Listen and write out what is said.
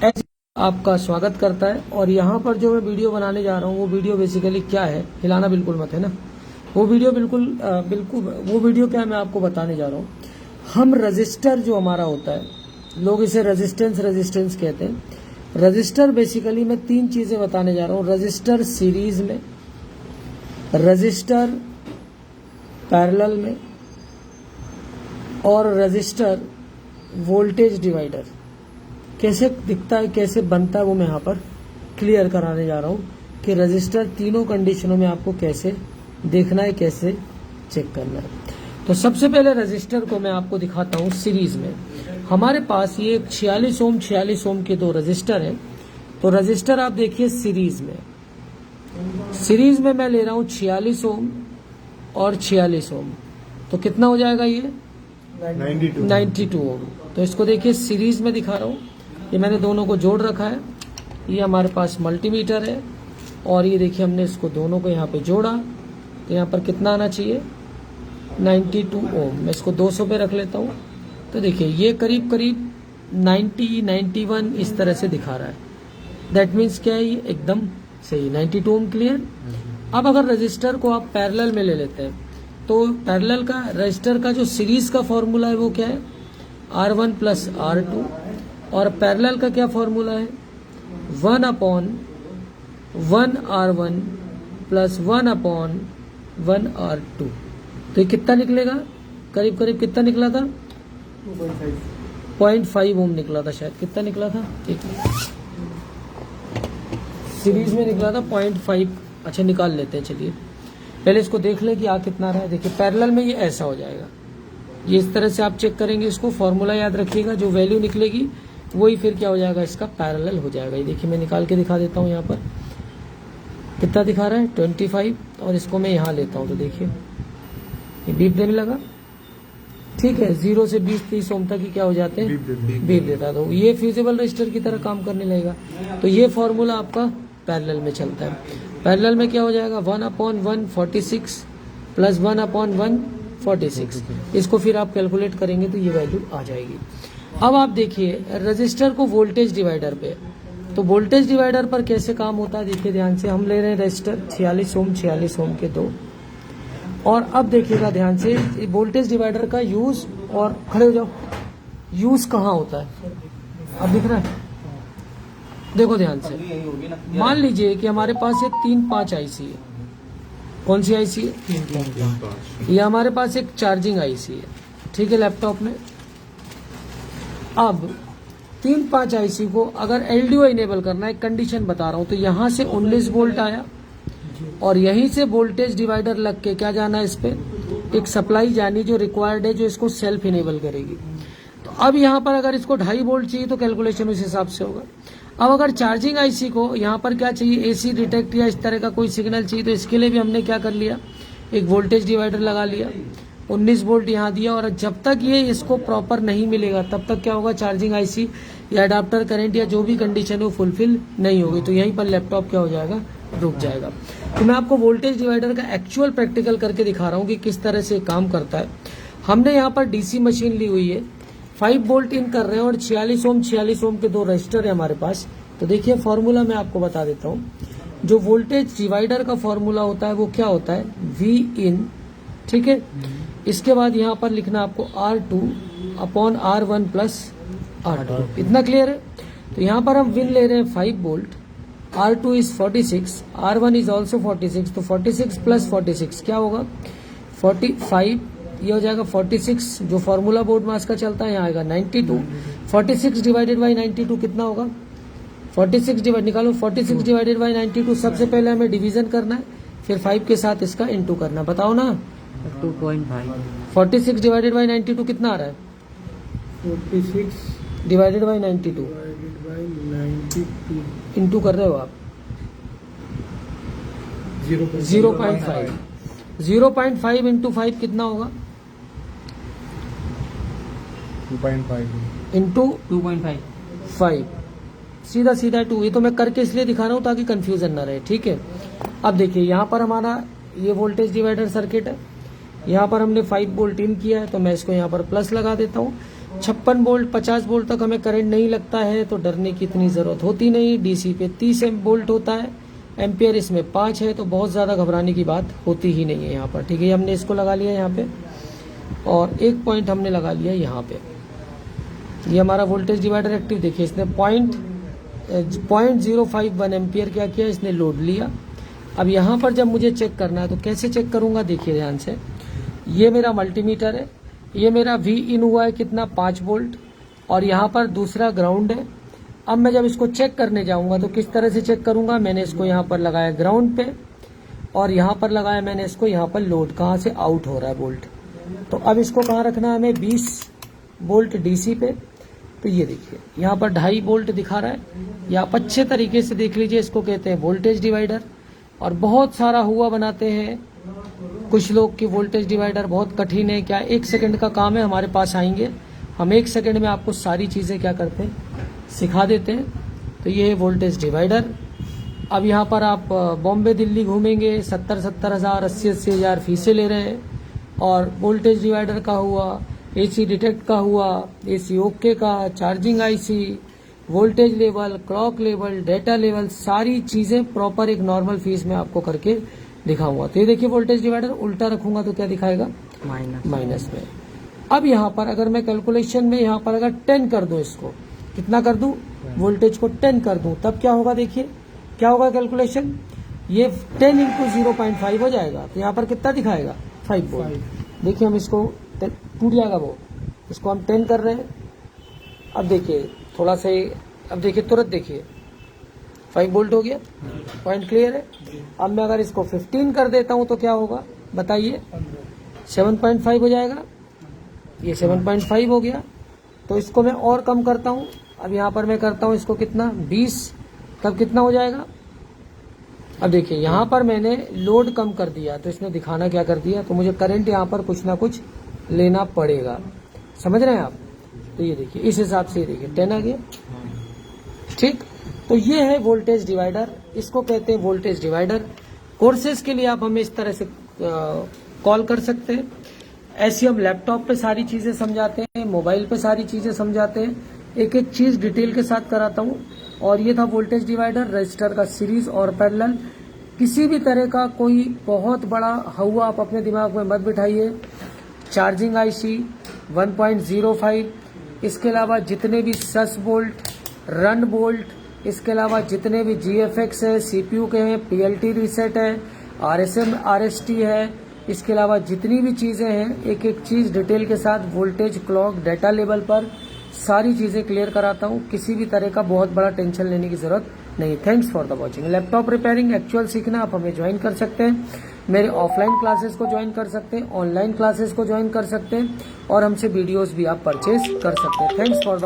ऐसे आपका स्वागत करता है। और यहाँ पर जो मैं वीडियो बनाने जा रहा हूँ वो वीडियो बेसिकली क्या है, हिलाना बिल्कुल मत है ना। वो वीडियो वो वीडियो क्या है मैं आपको बताने जा रहा हूँ। हम रजिस्टर जो हमारा होता है, लोग इसे रेजिस्टेंस कहते हैं। रजिस्टर बेसिकली मैं तीन चीजें बताने जा रहा हूँ। रजिस्टर सीरीज में, रजिस्टर पैरेलल में और रजिस्टर वोल्टेज डिवाइडर। कैसे दिखता है, कैसे बनता है, वो मैं यहाँ पर क्लियर कराने जा रहा हूँ कि रजिस्टर तीनों कंडीशनों में आपको कैसे देखना है, कैसे चेक करना है। तो सबसे पहले रजिस्टर को मैं आपको दिखाता हूँ सीरीज में। हमारे पास ये 46 ओम के दो रजिस्टर हैं। तो रजिस्टर आप देखिए सीरीज में मैं ले रहा हूँ 46 ओम और 46 ओम। तो कितना हो जाएगा ये 92 ओम। तो इसको देखिए सीरीज में दिखा रहा हूँ। ये मैंने दोनों को जोड़ रखा है। ये हमारे पास मल्टीमीटर है और ये देखिए हमने इसको दोनों को यहाँ पे जोड़ा। तो यहाँ पर कितना आना चाहिए 92 ओम। मैं इसको 200 पे रख लेता हूँ। तो देखिए ये करीब 90, 91 इस तरह से दिखा रहा है। दैट मीन्स क्या है, ये एकदम सही 92 ओम। क्लियर। अब अगर रजिस्टर को आप पैरेलल में ले लेते हैं तो पैरेलल का रजिस्टर का जो सीरीज का फॉर्मूला है वो क्या है, R1 प्लस R2। और पैरेलल का क्या फॉर्मूला है, 1/1R1 प्लस 1/1R2। तो ये कितना निकलेगा, करीब कितना निकला था 0.5 ओम निकला था शायद। कितना निकला था, एक सीरीज में निकला था 0.5। अच्छा निकाल लेते हैं, चलिए पहले इसको देख लें कि आ कितना रहा है। देखिए पैरेलल में ये ऐसा हो जाएगा। ये इस तरह से आप चेक करेंगे इसको। फॉर्मूला याद रखिएगा, जो वैल्यू निकलेगी वही फिर क्या हो जाएगा, इसका पैरेलल हो जाएगा। ये देखिए मैं निकाल के दिखा देता हूँ। यहाँ पर कितना दिखा रहा है 25। और इसको मैं यहाँ लेता हूँ तो देखिए ये बीप देने लगा। ठीक है, 0 से 20-30 ओम तक ही क्या हो जाते हैं, बीप देता। तो ये फ्यूजिबल रजिस्टर की तरह काम करने लगेगा। तो ये फॉर्मूला आपका पैरेलल में चलता है। पैरेलल में क्या हो जाएगा 1/146 प्लस 1/146। इसको फिर आप कैलकुलेट करेंगे तो ये वैल्यू आ जाएगी। अब आप देखिए रजिस्टर को वोल्टेज डिवाइडर पे, तो वोल्टेज डिवाइडर पर कैसे काम होता है देखिए ध्यान से। हम ले रहे हैं रजिस्टर 46 ओम के दो। और अब देखिएगा ध्यान से वोल्टेज डिवाइडर का यूज, और खड़े हो जाओ, यूज कहाँ होता है अब दिख रहा है। देखो ध्यान से, मान लीजिए कि हमारे पास एक 3-5 आईसी है। कौन सी आईसी है, 3-5। ये हमारे पास एक चार्जिंग आईसी है, ठीक है, लैपटॉप में। अब 3-5 आईसी को अगर एलडीओ इनेबल करना है, कंडीशन बता रहा हूं, तो यहां से 19 वोल्ट आया और यहीं से वोल्टेज डिवाइडर लग के क्या जाना है, इस पे एक सप्लाई जानी जो रिक्वायर्ड है, जो इसको सेल्फ इनेबल करेगी। तो अब यहाँ पर अगर इसको 2.5 वोल्ट चाहिए तो कैलकुलेशन उस हिसाब से होगा। अब अगर चार्जिंग आईसी को यहाँ पर क्या चाहिए, एसी डिटेक्ट या इस तरह का कोई सिग्नल चाहिए, तो इसके लिए भी हमने क्या कर लिया, एक वोल्टेज डिवाइडर लगा लिया, 19 वोल्ट यहाँ दिया। और जब तक ये इसको प्रॉपर नहीं मिलेगा तब तक क्या होगा, चार्जिंग आईसी या अडाप्टर करंट या जो भी कंडीशन है वो फुलफिल नहीं होगी। तो यहीं पर लैपटॉप क्या हो जाएगा, रुक जाएगा। तो मैं आपको वोल्टेज डिवाइडर का एक्चुअल प्रैक्टिकल करके दिखा रहा हूँ कि किस तरह से काम करता है। हमने यहाँ पर डीसी मशीन ली हुई है, 5 वोल्ट इन कर रहे हैं और 46 ओम के दो रजिस्टर है हमारे पास। तो देखिए फॉर्मूला मैं आपको बता देता हूँ। जो वोल्टेज डिवाइडर का फॉर्मूला होता है वो क्या होता है, V इन, ठीक है। इसके बाद यहाँ पर लिखना आपको R2/R1 प्लस R2। इतना क्लियर है। तो यहाँ पर हम विन ले रहे हैं 5 volt, R2 is 46, R1 is also 46। तो 46 प्लस 46 क्या होगा 45। ये हो जाएगा 46, जो फॉर्मूला बोर्ड मास का चलता है, यहाँ आएगा 92। 46 डिवाइडेड बाई 92 कितना होगा, 46 डिवाइड निकालो, 46 डिवाइडेड बाई 92। सबसे पहले हमें डिवीजन करना है, फिर 5 के साथ इसका इंटू करना। बताओ ना 2.5। 46 डिवाइडेड बाई 92 कितना आ रहा है, 46 डिवाइडेड बाई 92 इंटू कर रहे हो आप 0.5। 0.5 इंटू 5 कितना होगा, 2.5 इंटू 2.5 सीधा 2। ये तो मैं करके इसलिए दिखा रहा हूँ ताकि कंफ्यूजन ना रहे, ठीक है। अब देखिए यहाँ पर हमारा ये वोल्टेज डिवाइडर सर्किट है। यहाँ पर हमने 5 वोल्ट इन किया है, तो मैं इसको यहाँ पर प्लस लगा देता हूँ। 56 वोल्ट 50 वोल्ट तक हमें करंट नहीं लगता है तो डरने की इतनी ज़रूरत होती नहीं। डीसी पे 30 वोल्ट होता है, एम्पियर इसमें 5 है, तो बहुत ज़्यादा घबराने की बात होती ही नहीं है यहाँ पर। ठीक है, हमने इसको लगा लिया यहाँ पे और एक पॉइंट हमने लगा लिया यहाँ पे। ये हमारा वोल्टेज डिवाइडर एक्टिव। देखिए इसने 0.051 एम्पियर क्या किया, इसने लोड लिया। अब यहाँ पर जब मुझे चेक करना है तो कैसे चेक करूँगा, देखिए ध्यान से। ये मेरा मल्टीमीटर है, ये मेरा V इन हुआ है कितना 5 वोल्ट और यहाँ पर दूसरा ग्राउंड है। अब मैं जब इसको चेक करने जाऊँगा तो किस तरह से चेक करूँगा, मैंने इसको यहाँ पर लगाया ग्राउंड पे और यहाँ पर लगाया मैंने इसको यहाँ पर लोड, कहाँ से आउट हो रहा है वोल्ट। तो अब इसको कहाँ रखना है हमें, 20 वोल्ट डीसी पे। तो ये देखिए यहाँ पर 2.5 वोल्ट दिखा रहा है। या आप अच्छे तरीके से देख लीजिए, इसको कहते हैं वोल्टेज डिवाइडर। और बहुत सारा हुआ बनाते हैं कुछ लोग कि वोल्टेज डिवाइडर बहुत कठिन है, क्या 1 सेकंड का काम है। हमारे पास आएंगे, हम 1 सेकंड में आपको सारी चीज़ें क्या करते हैं, सिखा देते हैं। तो ये है वोल्टेज डिवाइडर। अब यहाँ पर आप बॉम्बे दिल्ली घूमेंगे, 70-70 हज़ार 80-80 हज़ार फीसें ले रहे हैं। और वोल्टेज डिवाइडर का हुआ, एसी डिटेक्ट का हुआ, एसी ओके का, charging IC, voltage level, clock level, data level, सारी चीज़ें प्रॉपर एक नॉर्मल फीस में आपको करके दिखाऊंगा। तो ये देखिए वोल्टेज डिवाइडर उल्टा रखूंगा तो क्या दिखाएगा, माइनस में। अब यहाँ पर अगर मैं कैलकुलेशन में यहाँ पर अगर 10 कर दूं, इसको कितना कर दूं, वोल्टेज को 10 कर दूं, तब क्या होगा, देखिए क्या होगा कैलकुलेशन, ये 10 × 0.5 हो जाएगा। तो यहाँ पर कितना दिखाएगा, 5 वोल्ट। देखिए हम इसको टूट जाएगा वो, इसको हम 10 कर रहे हैं। अब देखिए थोड़ा सा, अब देखिए तुरंत देखिए 5 वोल्ट हो गया। पॉइंट क्लियर है। अब मैं अगर इसको 15 कर देता हूं तो क्या होगा बताइए, 7.5 हो जाएगा। ये 7.5 हो गया। तो इसको मैं और कम करता हूं। अब यहाँ पर मैं करता हूं इसको कितना, 20, तब कितना हो जाएगा। अब देखिए यहाँ पर मैंने लोड कम कर दिया तो इसने दिखाना क्या कर दिया, तो मुझे करंट यहाँ पर कुछ ना कुछ लेना पड़ेगा। समझ रहे हैं आप। तो ये देखिए इस हिसाब से, ये देखिए 10 आ गया। ठीक, तो ये है वोल्टेज डिवाइडर, इसको कहते हैं वोल्टेज डिवाइडर। कोर्सेज के लिए आप हमें इस तरह से कॉल कर सकते हैं। ऐसे हम लैपटॉप पे सारी चीजें समझाते हैं, मोबाइल पे सारी चीजें समझाते हैं, एक एक चीज डिटेल के साथ कराता हूँ। और ये था वोल्टेज डिवाइडर, रजिस्टर का सीरीज और पैरेलल। किसी भी तरह का कोई बहुत बड़ा हुआ आप अपने दिमाग में मत बिठाइए। चार्जिंग आईसी 1.05, इसके अलावा जितने भी सस बोल्ट, रन बोल्ट, इसके अलावा जितने भी GFX है, CPU के हैं, PLT रीसेट है, RSM RST है, इसके अलावा जितनी भी चीज़ें हैं, एक एक चीज़ डिटेल के साथ वोल्टेज, क्लॉक, डेटा लेवल पर सारी चीज़ें क्लियर कराता हूँ। किसी भी तरह का बहुत बड़ा टेंशन लेने की ज़रूरत नहीं। Thanks for the watching. Laptop repairing actual सीखना, आप हमें ज्वाइन कर सकते हैं। मेरे ऑफलाइन क्लासेस को ज्वाइन कर सकते हैं, ऑनलाइन क्लासेस को ज्वाइन कर सकते हैं और हमसे वीडियोस भी आप परचेज कर सकते हैं। Thanks for the